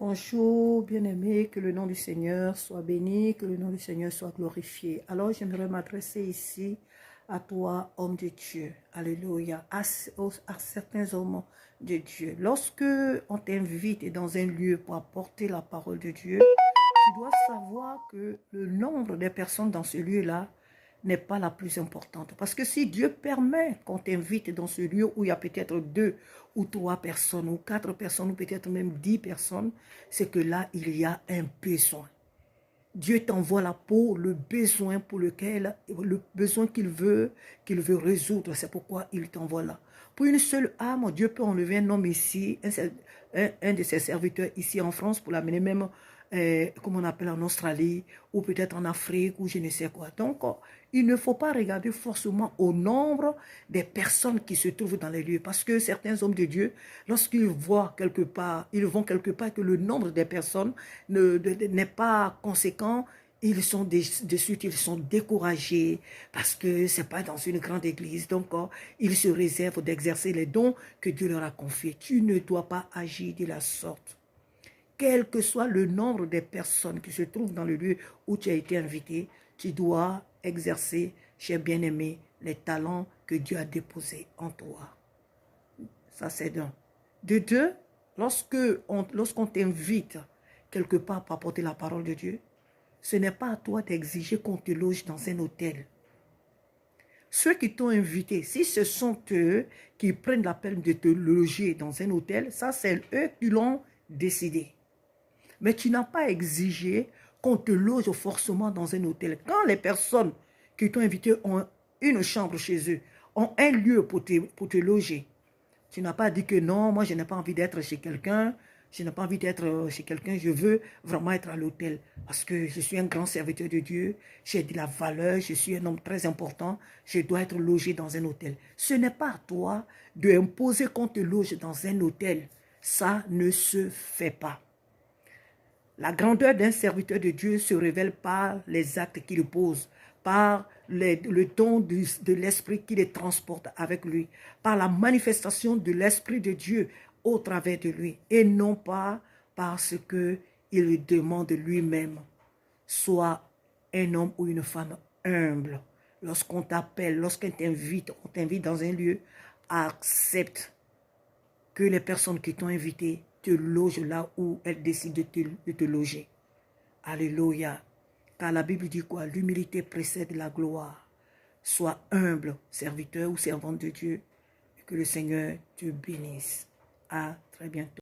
Bonjour, bien-aimé, que le nom du Seigneur soit béni, que le nom du Seigneur soit glorifié. Alors, j'aimerais m'adresser ici à toi, homme de Dieu. Alléluia. À certains hommes de Dieu. Lorsque on t'invite dans un lieu pour apporter la parole de Dieu, tu dois savoir que le nombre de personnes dans ce lieu-là n'est pas la plus importante. Parce que si Dieu permet qu'on t'invite dans ce lieu où il y a peut-être 2 ou 3 personnes, ou 4 personnes, ou peut-être même 10 personnes, c'est que là, il y a un besoin. Dieu t'envoie là pour le besoin le besoin qu'il veut résoudre. C'est pourquoi il t'envoie là. Pour une seule âme, Dieu peut enlever un homme ici, un de ses serviteurs ici en France, pour l'amener même, comme on appelle en Australie, ou peut-être en Afrique, ou je ne sais quoi. Donc, il ne faut pas regarder forcément au nombre des personnes qui se trouvent dans les lieux. Parce que certains hommes de Dieu, lorsqu'ils voient quelque part, ils vont quelque part que le nombre des personnes n'est pas conséquent, ils sont de suite, ils sont découragés parce que ce n'est pas dans une grande église. Donc, ils se réservent d'exercer les dons que Dieu leur a confiés. Tu ne dois pas agir de la sorte. Quel que soit le nombre de personnes qui se trouvent dans le lieu où tu as été invité, tu dois exercer, cher bien-aimé, les talents que Dieu a déposés en toi. Ça, c'est d'un. De deux, lorsqu'on t'invite quelque part pour apporter la parole de Dieu, ce n'est pas à toi d'exiger qu'on te loge dans un hôtel. Ceux qui t'ont invité, si ce sont eux qui prennent la peine de te loger dans un hôtel, ça c'est eux qui l'ont décidé. Mais tu n'as pas exigé qu'on te loge forcément dans un hôtel. Quand les personnes qui t'ont invité ont une chambre chez eux, ont un lieu pour te loger, tu n'as pas dit que non, moi je n'ai pas envie d'être chez quelqu'un, je n'ai pas envie d'être chez quelqu'un, je veux vraiment être à l'hôtel parce que je suis un grand serviteur de Dieu, j'ai de la valeur, je suis un homme très important, je dois être logé dans un hôtel. Ce n'est pas à toi d'imposer qu'on te loge dans un hôtel. Ça ne se fait pas. La grandeur d'un serviteur de Dieu se révèle par les actes qu'il pose, par le don de l'Esprit qui les transporte avec lui, par la manifestation de l'Esprit de Dieu au travers de lui, et non pas parce qu'il demande lui-même. Sois un homme ou une femme humble. Lorsqu'on t'appelle, lorsqu'on t'invite, on t'invite dans un lieu, accepte que les personnes qui t'ont invité te logent là où elles décident de te loger. Alléluia. Car la Bible dit quoi? L'humilité précède la gloire. Sois humble, serviteur ou servante de Dieu. Et que le Seigneur te bénisse. À très bientôt.